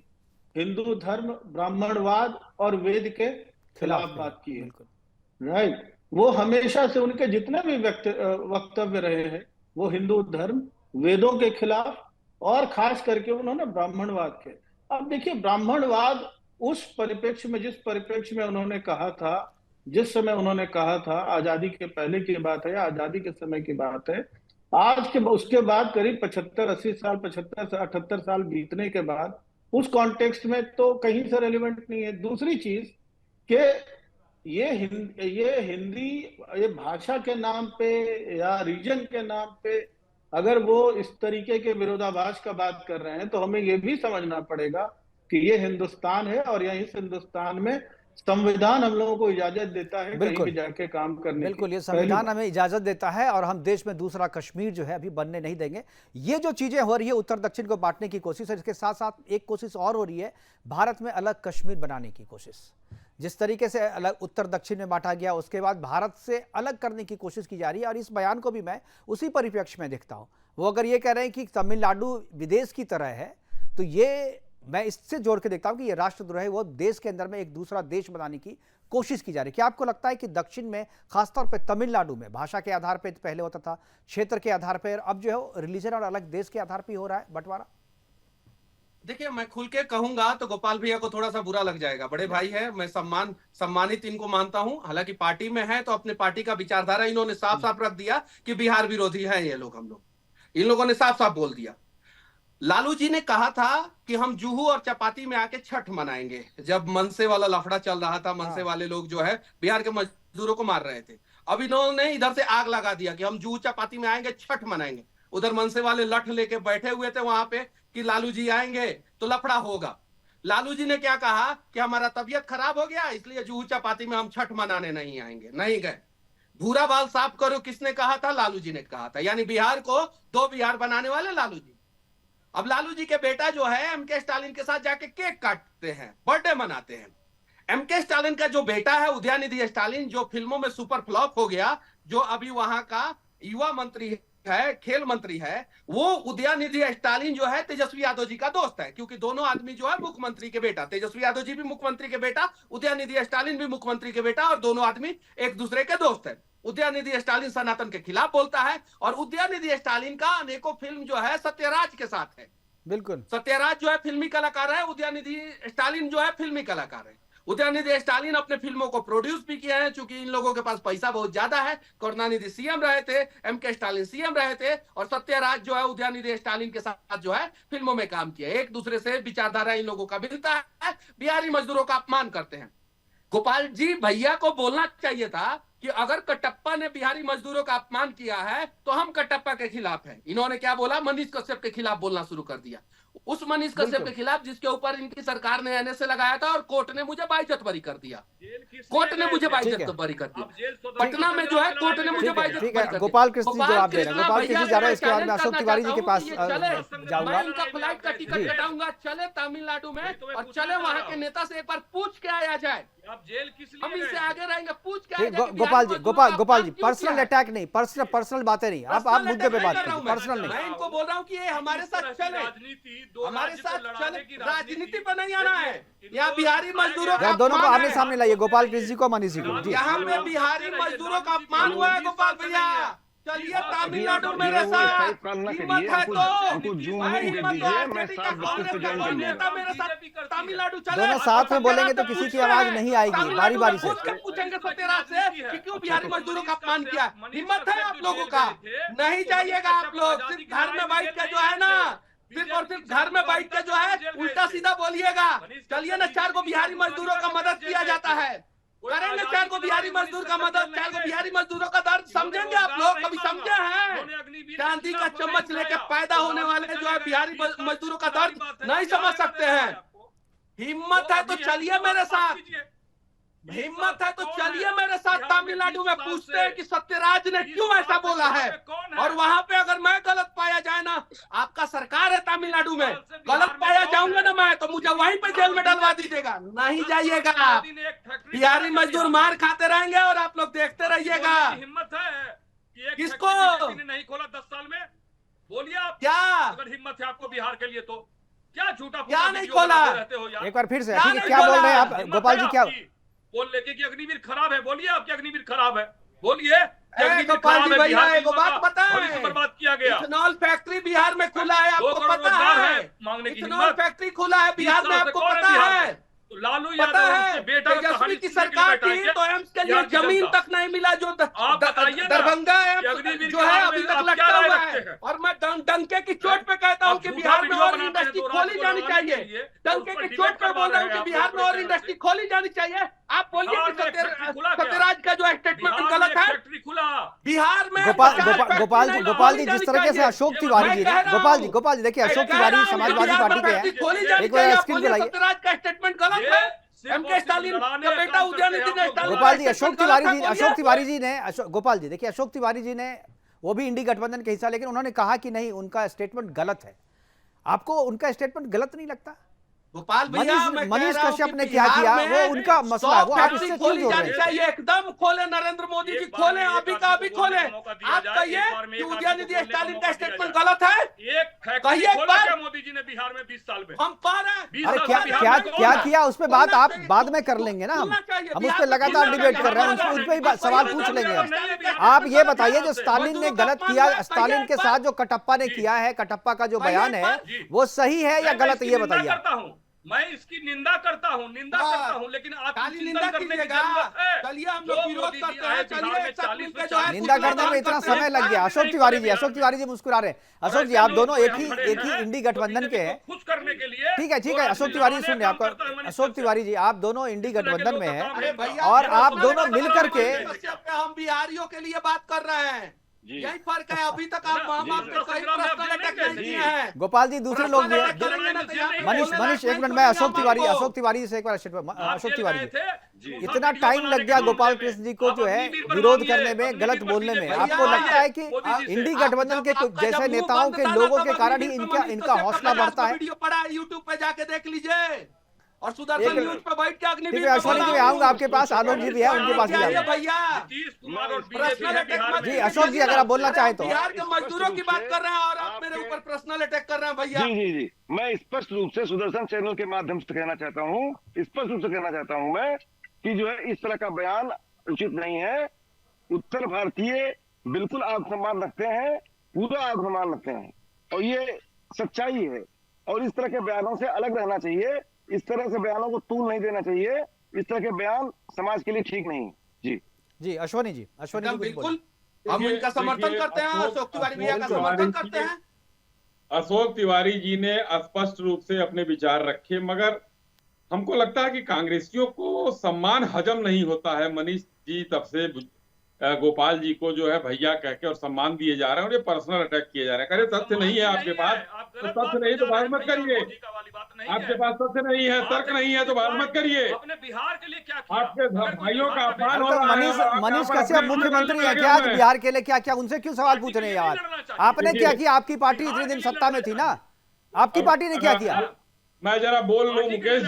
हिंदू धर्म, ब्राह्मणवाद और वेद के खिलाफ बात की है। राइट। वो हमेशा से उनके जितने भी वक्तव्य रहे हैं वो हिंदू धर्म, वेदों के खिलाफ, और खास करके उन्होंने ब्राह्मणवाद के। अब देखिए, ब्राह्मणवाद उस परिप्रेक्ष्य में, जिस परिप्रेक्ष्य में उन्होंने कहा था, जिस समय उन्होंने कहा था, आजादी के पहले की बात है या आजादी के समय की बात है, आज के उसके बाद करीब 75-80 साल, 75-78 साल बीतने के बाद उस कॉन्टेक्स्ट में तो कहीं से रेलिवेंट नहीं है। दूसरी चीज कि ये हिंदी, ये भाषा के नाम पे या रीजन के नाम पे अगर वो इस तरीके के विरोधाभास का बात कर रहे हैं तो हमें ये भी समझना पड़ेगा कि ये हिंदुस्तान है और इस हिंदुस्तान में संविधान हम लोगों को इजाजत देता है कहीं भी जाके काम करने की। बिल्कुल, ये संविधान हमें इजाजत देता है और हम देश में दूसरा कश्मीर जो है अभी बनने नहीं देंगे। ये जो चीजें हो रही है, उत्तर दक्षिण को बांटने की कोशिश है, इसके साथ साथ एक कोशिश और हो रही है, भारत में अलग कश्मीर बनाने की कोशिश। जिस तरीके से अलग उत्तर दक्षिण में बांटा गया, उसके बाद भारत से अलग करने की कोशिश की जा रही है। और इस बयान को भी मैं उसी परिप्रेक्ष्य में देखता हूँ। वो अगर ये कह रहे हैं कि तमिलनाडु विदेश की तरह है, तो ये मैं इससे जोड़ के देखता हूं कि ये राष्ट्रद्रोह है, वो देश के अंदर में एक दूसरा देश बनाने की कोशिश की जा रही है। क्या आपको लगता है कि दक्षिण में, खासतौर पे तमिलनाडु में, भाषा के आधार पे पहले होता था, क्षेत्र के आधार पे, अब जो है रिलीजन और अलग देश के आधार पे हो रहा है बंटवारा? देखिए, मैं खुल के कहूंगा तो गोपाल भैया को थोड़ा सा बुरा लग जाएगा। बड़े भाई है, मैं सम्मानित इनको मानता हूं, हालांकि पार्टी में है तो अपने पार्टी का विचारधारा इन्होंने साफ साफ रख दिया कि बिहार विरोधी है ये लोग। हम लोग, इन लोगों ने साफ साफ बोल दिया। लालू जी ने कहा था कि हम जुहू और चपाती में आके छठ मनाएंगे, जब मनसे वाला लफड़ा चल रहा था। मनसे वाले लोग जो है बिहार के मजदूरों को मार रहे थे। अब इन्होंने इधर से आग लगा दिया कि हम जुहू चपाती में आएंगे, छठ मनाएंगे। उधर मनसे वाले लठ लेके बैठे हुए थे वहां पे कि लालू जी आएंगे तो लफड़ा होगा। लालू जी ने क्या कहा कि हमारा तबीयत खराब हो गया, इसलिए जुहू चपाती में हम छठ मनाने नहीं आएंगे। नहीं गए। भूरा बाल साफ करो, किसने कहा था? लालू जी ने कहा था। यानी बिहार को दो बिहार बनाने वाले लालू जी। अब लालू जी के बेटा जो है एमके स्टालिन के साथ जाके केक काटते हैं, बर्थडे मनाते हैं। एमके स्टालिन का जो बेटा है उदयनिधि स्टालिन, जो फिल्मों में सुपर फ्लॉप हो गया, जो अभी वहां का युवा मंत्री है, खेल मंत्री है, वो उदयनिधि स्टालिन जो है तेजस्वी यादव जी का दोस्त है। क्योंकि दोनों आदमी जो है मुख्यमंत्री के बेटा, तेजस्वी यादव जी भी मुख्यमंत्री के बेटा, उदयनिधि स्टालिन भी मुख्यमंत्री के बेटा, और दोनों आदमी एक दूसरे के दोस्त है। उदयनिधि स्टालिन सनातन के खिलाफ बोलता है और उदयनिधि स्टालिन का अनेकों फिल्म जो है सत्यराज के साथ है। बिल्कुल, सत्यराज जो है फिल्मी कलाकार है, उदयनिधि स्टालिन जो है फिल्मी कलाकार है। उदयनिधि स्टालिन अपने फिल्मों को प्रोड्यूस भी किए हैं, चूंकि इन लोगों के पास पैसा बहुत ज्यादा है। करुणानिधि सीएम रहे थे, एमके स्टालिन सीएम रहे थे, और सत्यराज जो है उदयनिधि स्टालिन के साथ जो है फिल्मों में काम किया। एक दूसरे से विचारधारा इन लोगों का मिलता है, बिहारी मजदूरों का अपमान करते हैं। गोपाल जी भैया को बोलना चाहिए था कि अगर कटप्पा ने बिहारी मजदूरों का अपमान किया है तो हम कटप्पा के खिलाफ हैं। इन्होंने क्या बोला, मनीष कश्यप के खिलाफ बोलना शुरू कर दिया। उस मनीष कश्यप के खिलाफ जिसके ऊपर इनकी सरकार ने एनएसए लगाया था और कोर्ट ने मुझे बाइज्जत बरी कर दिया। कोर्ट ने मुझे बाइज्जत बरी कर दिया। पटना में जो है कोर्ट ने मुझे बाइज्जत बरी कर दिया। गोपाल कृष्ण जी जवाब दे रहे हैं। गोपाल कृष्ण जी जा रहे हैं, इसके बाद में अशोक तिवारी जी के पास जाऊंगा। मैं इनका फ्लाइट का टिकट कटाऊंगा, चले तमिलनाडु में और चले वहां के नेता से एक बार पूछ के आया जाए। आप जेल किस लिए हम इनसे आगे रहेंगे, पूछ के गोपाल जी पर्सनल अटैक नहीं, पर्सनल बातें नहीं, आप मुद्दे पे बात करें, पर्सनल नहीं। मैं इनको बोल रहा हूँ कि ये हमारे साथ चले, हमारे साथ चले, राजनीति पर नहीं आना है। यहाँ बिहारी मजदूरों का दोनों को आमने सामने लाइए, गोपाल कृष्ण जी को, मनीष जी को। यहाँ पे बिहारी मजदूरों का अपमान हुआ है गोपाल भैया। चलिए तमिलनाडु मेरे साथ, हिम्मत है तो तमिलनाडु चले। दोनों साथ में बोलेंगे तो किसी की आवाज नहीं आएगी, बारी बारी से पूछेंगे सत्यराज से कि क्यों बिहारी मजदूरों का अपमान किया। हिम्मत है आप लोगों का, नहीं जाइएगा आप लोग। सिर्फ घर में बैठ के जो है ना, सिर्फ और सिर्फ घर में बैठ के जो है उल्टा सीधा बोलिएगा। चलिए ना, 4 को बिहारी मजदूरों का मदद किया जाता है, करेंगे 4 को बिहारी मजदूर का मदद, 4 को बिहारी मजदूरों का दर्द समझेंगे आप लोग, कभी समझे हैं? चांदी का चम्मच लेके पैदा होने वाले जो है बिहारी मजदूरों का दर्द नहीं समझ सकते हैं। हिम्मत है तो चलिए मेरे साथ, हिम्मत है तो चलिए मेरे साथ तमिलनाडु में, पूछते हैं कि सत्यराज ने क्यों ऐसा बोला है। और वहां पे अगर मैं गलत पाया जाए ना, आपका सरकार है तमिलनाडु में, गलत पाया जाऊंगा ना मैं, तो मुझे वहीं पे जेल में डलवा दीजिएगा, नहीं जाइएगा आप। बिहारी मजदूर मार खाते रहेंगे और आप लोग देखते रहिएगा। हिम्मत है किसको नहीं खोला 10 साल में? बोलिए आप, क्या अगर हिम्मत है आपको बिहार के लिए तो क्या झूठा क्या नहीं खोला? एक बार फिर से, ठीक है, क्या बोल रहे हैं आप गोपाल जी? क्या बोल लेके कि अग्निवीर खराब है? बोलिए आप कि अग्निवीर खराब है, बोलिए। गोपाल जी भैया एगो बात पता है, बर्बाद किया गया। इथेनॉल फैक्ट्री बिहार में खुला है, आपको पता है? मांगने की इथेनॉल फैक्ट्री खुला है बिहार में, आपको पता है? लालू पता है यादव बेटा तेजस्वी की सरकार थी तो एम्स के लिए जमीन तक नहीं मिला, जो दरभंगा जो है अभी तक लटका हुआ है। और मैं डंके की चोट पे कहता हूँ कि बिहार में और इंडस्ट्री खोली जानी चाहिए। डंके की चोट पे बोल रहा हूँ कि बिहार में और इंडस्ट्री खोली जानी चाहिए। आप बोलिए कि सत्यराज का जो स्टेटमेंट गलत है। बिहार में गोपाल जी जिस तरीके से अशोक तिवारी जी, गोपाल जी देखिए, अशोक तिवारी समाजवादी पार्टी के हैं, एक बार स्क्रीन पे लाइए। सत्यराज का स्टेटमेंट गलत है। एमके स्टालिन का बेटा उदयनिधि स्टालिन। गोपाल जी, अशोक तिवारी जी ने गोपाल जी देखिए, अशोक तिवारी जी ने, वो भी इंडी गठबंधन के हिस्सा, लेकिन उन्होंने कहा कि नहीं, उनका स्टेटमेंट गलत है। आपको उनका स्टेटमेंट गलत नहीं लगता? गोपाल भैया, मनीष कश्यप ने क्या किया वो उनका मसला है, वो आप इससे क्यों जोड़ रहे हैं? एकदम खोले, नरेंद्र मोदी जी खोले, अभी का अभी खोले। आप कहिए कि उदयनिधि स्टालिन का स्टेटमेंट गलत है, कहिए एक बार। मोदी जी ने बिहार में 20 साल में हम पा रहे हैं। अरे क्या किया उस पर बात आप बाद में कर लेंगे ना, हम उस पर लगातार डिबेट कर रहे हैं, उस पर ही सवाल पूछ लेंगे। आप ये बताइए, जो स्टालिन ने गलत किया, स्टालिन के साथ जो कटप्पा ने किया है, कटप्पा का जो बयान है वो सही है या गलत है, ये बताइए। मैं इसकी निंदा करता हूँ, लेकिन निंदा करने की जरूरत है। चलिए हम लोग विरोध करते हैं, चलिए निंदा करने में इतना समय लग गया। अशोक तिवारी जी मुस्कुरा रहे हैं। अशोक जी, आप दोनों एक ही इंडी गठबंधन के हैं, खुश करने के लिए। ठीक है, अशोक तिवारी जी सुन रहे हैं आपको। अशोक तिवारी जी, आप दोनों इंडी गठबंधन में हैं और आप दोनों मिलकर के, हम बिहारियों के लिए बात कर रहे हैं, यही फर्क है। अभी तक आप पर्सनल अटैक नहीं किए हैं। गोपाल जी, दूसरे लोग भी हैं। मनीष एक मिनट, मैं अशोक तिवारी से एक बार अशोक तिवारी जी, इतना टाइम लग गया गोपाल कृष्ण जी को जो है विरोध करने में, गलत बोलने में। आपको लगता है कि इंडी गठबंधन के जैसे नेताओं के लोगों के कारण ही इनका हौसला बढ़ता है? वीडियो पड़ा है, यूट्यूब पे जाके देख लीजिए, और सुदर्शन न्यूज पे बैठ के अग्निवीर अश्विनी जी, मैं आऊंगा आपके पास, आलोक जी भी है, उनके पास भी भैया। जी अशोक जी, अगर आप बोलना चाहें तो। बिहार के मजदूरों की बात कर रहे हैं और आप मेरे ऊपर पर्सनल अटैक कर रहे हैं भैया। जी, मैं स्पष्ट रूप से सुदर्शन चैनल के माध्यम से कहना चाहता हूँ, स्पष्ट रूप से कहना चाहता हूँ मैं कि जो है इस तरह का बयान उचित नहीं है। उत्तर भारतीय बिल्कुल आत्मसम्मान रखते हैं, पूरा आत्मसम्मान रखते हैं, और ये सच्चाई है। और इस तरह के बयानों से अलग रहना चाहिए, इस तरह से बयानों को तूल नहीं देना चाहिए। इस तरह के बयान समाज के लिए ठीक नहीं। जी अश्वनी जी, अश्वनी जी बिल्कुल हम इनका समर्थन करते हैं, अशोक तिवारी भैया का समर्थन करते हैं। अशोक तिवारी जी ने स्पष्ट रूप से अपने विचार रखे, मगर हमको लगता है कि कांग्रेसियों को सम्मान हजम नहीं होता है। मनीष जी तब से गोपाल जी को जो है भैया कह के और सम्मान दिए जा रहे हैं और ये पर्सनल अटैक किए जा रहे हैं। अरे तथ्य नहीं है आपके पास, तो तथ्य नहीं तो बात मत करिए। आपके पास तथ्य नहीं है, तर्क नहीं है तो बात मत करिए। अपने बिहार के लिए क्या किया? आपके भाइयों का अपमान हो रहा है। मनीष कश्यप मुख्यमंत्री है क्या बिहार के लिए? क्या क्या उनसे क्यों सवाल पूछ रहे हैं यार? आपने क्या किया? आपकी पार्टी इतने दिन सत्ता में थी ना, आपकी पार्टी ने क्या किया? मैं जरा बोल लूं मुकेश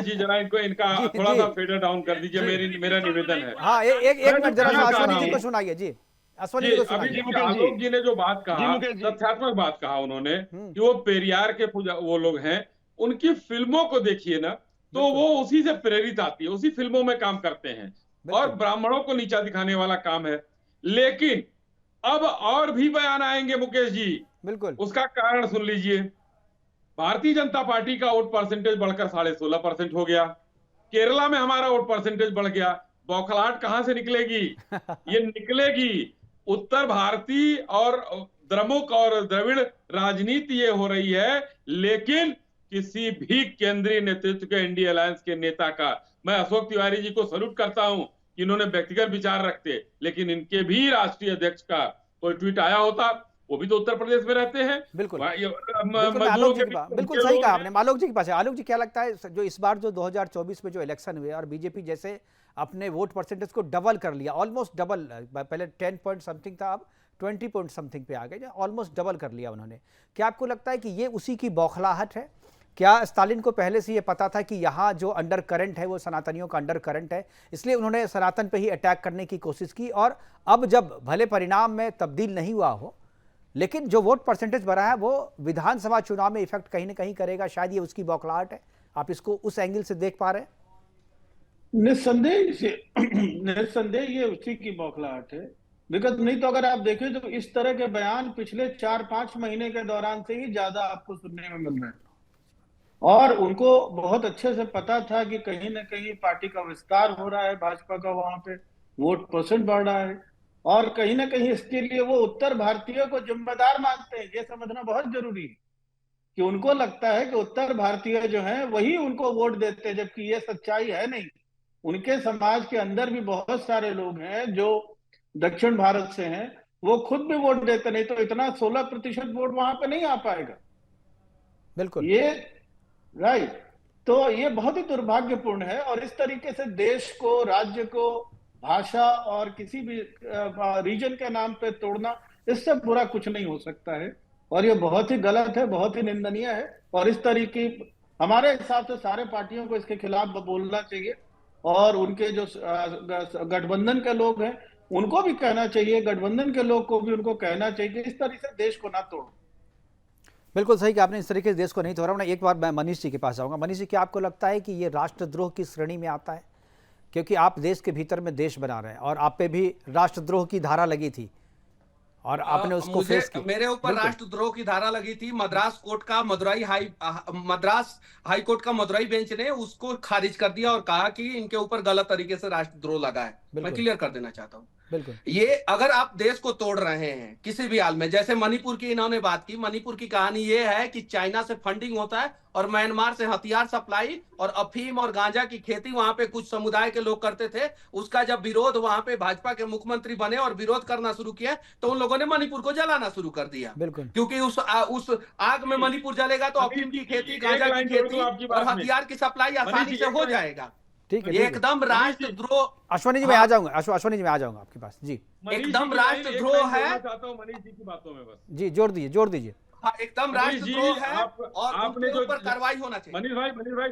जी जरा इनका थोड़ा सा फेडर डाउन कर दीजिए, मेरा निवेदन है। हाँ एक मिनट जरा अश्वनी जी को सुनाइए। जी अश्वनी जी को सुनाइए। आलोक जी ने जो बात कहा, तथ्यात्मक बात कहा उन्होंने कि वो पेरियार के वो लोग हैं, उनकी फिल्मों को देखिए ना, तो वो उसी से प्रेरित आती है, उसी फिल्मों में काम करते हैं और ब्राह्मणों को नीचा दिखाने वाला काम है। लेकिन अब और भी बयान आएंगे मुकेश जी, बिल्कुल, उसका कारण सुन लीजिए। भारतीय जनता पार्टी का वोट परसेंटेज बढ़कर 16.5% हो गया। केरला में हमारा वोट परसेंटेज बढ़ गया। बौखलाहट कहां से निकलेगी? ये निकलेगी उत्तर भारतीय और द्रमुक और द्रविड़ राजनीति ये हो रही है, लेकिन किसी भी केंद्रीय नेतृत्व के एनडीए अलायंस के नेता का, मैं अशोक तिवारी जी को सैल्यूट करता हूं कि इन्होंने व्यक्तिगत विचार रखते, लेकिन इनके भी राष्ट्रीय अध्यक्ष का कोई ट्वीट आया होता, वो भी तो उत्तर प्रदेश में रहते हैं। बिल्कुल बिल्कुल सही कहा आपने। आलोक जी के पास है। आलोक जी क्या लगता है जो इस बार जो 2024 में जो इलेक्शन हुए और बीजेपी जैसे अपने वोट परसेंटेज को डबल कर लिया, ऑलमोस्ट डबल, पहले 10 पॉइंट समथिंग था, अब 20 पॉइंट समथिंग पे आ गए, ऑलमोस्ट डबल कर लिया उन्होंने। क्या आपको लगता है कि ये उसी की बौखलाहट है? क्या स्टालिन को पहले से ये पता था कि यहाँ जो अंडर करंट है वो सनातनियों का अंडर करंट है, इसलिए उन्होंने सनातन पे ही अटैक करने की कोशिश की, और अब जब भले परिणाम में तब्दील नहीं हुआ हो, लेकिन जो वोट परसेंटेज बढ़ा है वो विधानसभा चुनाव में इफेक्ट कहीं ना कहीं करेगा, शायद ये उसकी बौखलाहट है? आप इसको उस एंगल से देख पा रहे हैं? निस्संदेह ये उसी की बौखलाहट है। बिकॉज नहीं तो अगर आप देखें तो इस तरह के बयान पिछले 4-5 महीने के दौरान से ही ज्यादा आपको सुनने में मिल रहे हैं, और उनको बहुत अच्छे से पता था कि कहीं ना कहीं पार्टी का विस्तार हो रहा है, भाजपा का वहां पे वोट परसेंट बढ़ रहा है, और कहीं ना कहीं इसके लिए वो उत्तर भारतीयों को जिम्मेदार मानते हैं। ये समझना बहुत जरूरी है कि उनको लगता है कि उत्तर भारतीय जो हैं वही उनको वोट देते हैं, जबकि ये सच्चाई है नहीं। उनके समाज के अंदर भी बहुत सारे लोग हैं जो दक्षिण भारत से हैं, वो खुद भी वोट देते, नहीं तो इतना 16% वोट वहां पे नहीं आ पाएगा। बिल्कुल, ये राइट। तो ये बहुत ही दुर्भाग्यपूर्ण है, और इस तरीके से देश को, राज्य को, भाषा और किसी भी रीजन के नाम पे तोड़ना, इससे बुरा कुछ नहीं हो सकता है, और ये बहुत ही गलत है, बहुत ही निंदनीय है। और इस तरीके हमारे हिसाब से सारे पार्टियों को इसके खिलाफ बोलना चाहिए, और उनके जो गठबंधन के लोग हैं उनको भी कहना चाहिए, गठबंधन के लोग को भी उनको कहना चाहिए कि इस तरीके से देश को ना तोड़ो। बिल्कुल सही कि आपने इस तरीके से देश को नहीं तोड़ा। मैं एक बार मैं मनीष जी के पास जाऊंगा। मनीष जी, क्या आपको लगता है कि ये राष्ट्रद्रोह की श्रेणी में आता है? क्योंकि आप देश के भीतर में देश बना रहे हैं और आप पे भी राष्ट्रद्रोह की धारा लगी थी और आपने उसको फेस किया। मेरे ऊपर राष्ट्रद्रोह की धारा लगी थी। मद्रास हाई कोर्ट का मदुरई बेंच ने उसको खारिज कर दिया और कहा कि इनके ऊपर गलत तरीके से राष्ट्रद्रोह लगा है। मैं क्लियर कर देना चाहता हूँ, बिल्कुल, ये अगर आप देश को तोड़ रहे हैं किसी भी हाल में, जैसे मणिपुर की इन्होंने बात की, मणिपुर की कहानी ये है कि चाइना से फंडिंग होता है और म्यांमार से हथियार सप्लाई और अफीम और गांजा की खेती वहां पे कुछ समुदाय के लोग करते थे। उसका जब विरोध वहां पे भाजपा के मुख्यमंत्री बने और विरोध करना शुरू किया तो उन लोगों ने मणिपुर को जलाना शुरू कर दिया, क्योंकि उस आग में मणिपुर जलेगा तो अफीम की खेती, गांजा की खेती और हथियार की सप्लाई आसानी से हो जाएगा। ठीक है, एकदम राष्ट्रद्रोह। अश्वनी जी मैं आ जाऊंगा, अश्वनी जी मैं आ जाऊंगा आपके पास। जी, एकदम राष्ट्रद्रोह है। मनीष जी की बातों में बस जी जोड़ दीजिए। हाँ, एकदम राष्ट्रद्रोह है और आपने जो कार्रवाई होना चाहिए। मनीष भाई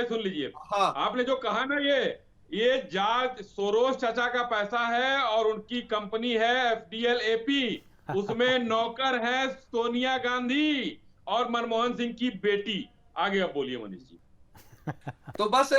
सुन लीजिए। हाँ, आपने जो कहा ना, ये जाट सोरोस चाचा का पैसा है और उनकी कंपनी है FDL-AP, उसमें नौकर है सोनिया गांधी और मनमोहन सिंह की बेटी। आगे आप बोलिए मनीष जी। तो बस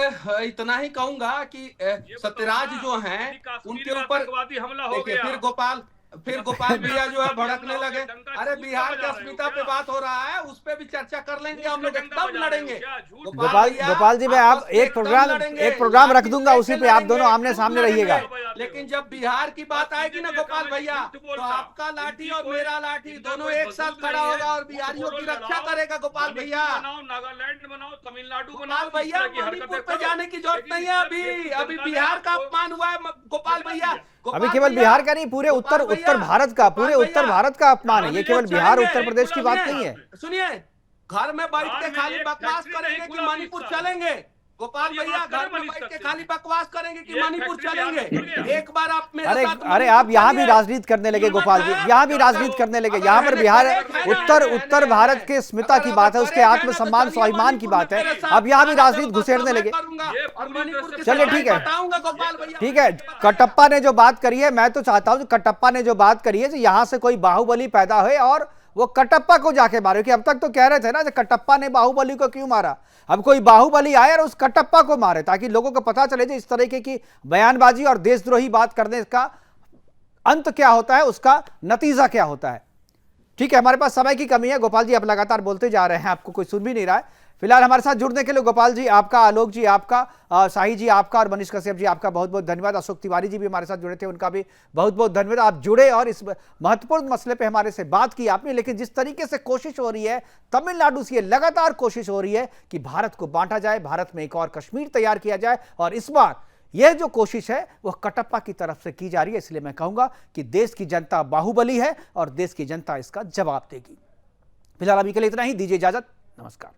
इतना ही कहूंगा कि सत्यराज जो हैं उनके ऊपर हमला हो गया। फिर गोपाल फिर गोपाल भैया जो है भड़कने लगे। अरे बिहार की अस्मिता पे बात हो रहा है, उस पे भी चर्चा कर लेंगे हम लोग, एकदम लड़ेंगे। गोपाल जी, मैं आप एक प्रोग्राम रख दूंगा, उसी पे आप दोनों आमने सामने रहिएगा। लेकिन जब बिहार की बात आएगी ना गोपाल भैया, तो आपका लाठी और मेरा लाठी दोनों एक साथ खड़ा होगा और बिहारियों की रक्षा करेगा गोपाल भैया। नागालैंड बनाओ, तमिलनाडु गोपाल भैया मणिपुर पे जाने की जरूरत नहीं है, अभी बिहार का अपमान हुआ है गोपाल भैया। अभी केवल बिहार का नहीं, पूरे उत्तर भारत का, पूरे उत्तर भारत का अपमान है ये, केवल बिहार उत्तर प्रदेश की बात नहीं है। सुनिए, घर में बैठ के खाली बकवास करेंगे कि मणिपुर चलेंगे? गोपाल भैया घर में बैठ के खाली बकवास करेंगे कि मणिपुर चलेंगे? एक बार आप मेरे साथ अरे आप यहाँ भी राजनीति करने लगे गोपाल जी, यहाँ भी राजनीति करने लगे। यहाँ पर बिहार उत्तर भारत के अस्मिता की बात है, उसके आत्मसम्मान स्वाभिमान की बात है, अब यहाँ भी राजनीति घुसेड़ने लगे। चलिए ठीक है, कटप्पा ने जो बात करी है, मैं तो चाहता हूँ कटप्पा ने जो बात करी है यहाँ से कोई बाहुबली पैदा हुए और वो कटप्पा को जाके मारे, कि अब तक तो कह रहे थे ना कि कटप्पा ने बाहुबली को क्यों मारा, अब कोई बाहुबली आए और उस कटप्पा को मारे, ताकि लोगों को पता चले इस तरीके की बयानबाजी और देशद्रोही बात करने का अंत क्या होता है, उसका नतीजा क्या होता है। ठीक है, हमारे पास समय की कमी है गोपाल जी, आप लगातार बोलते जा रहे हैं, आपको कोई सुन भी नहीं रहा है। फिलहाल हमारे साथ जुड़ने के लिए गोपाल जी आपका, आलोक जी आपका, शाही जी आपका और मनीष कश्यप जी आपका बहुत बहुत धन्यवाद। अशोक तिवारी जी भी हमारे साथ जुड़े थे, उनका भी बहुत बहुत धन्यवाद। आप जुड़े और इस महत्वपूर्ण मसले पे हमारे से बात की आपने। लेकिन जिस तरीके से कोशिश हो रही है तमिलनाडु से, लगातार कोशिश हो रही है कि भारत को बांटा जाए, भारत में एक और कश्मीर तैयार किया जाए, और इस बार यह जो कोशिश है वह कटप्पा की तरफ से की जा रही है। इसलिए मैं कहूंगा कि देश की जनता बाहुबली है और देश की जनता इसका जवाब देगी। फिलहाल अभी के लिए इतना ही, दीजिए इजाजत, नमस्कार।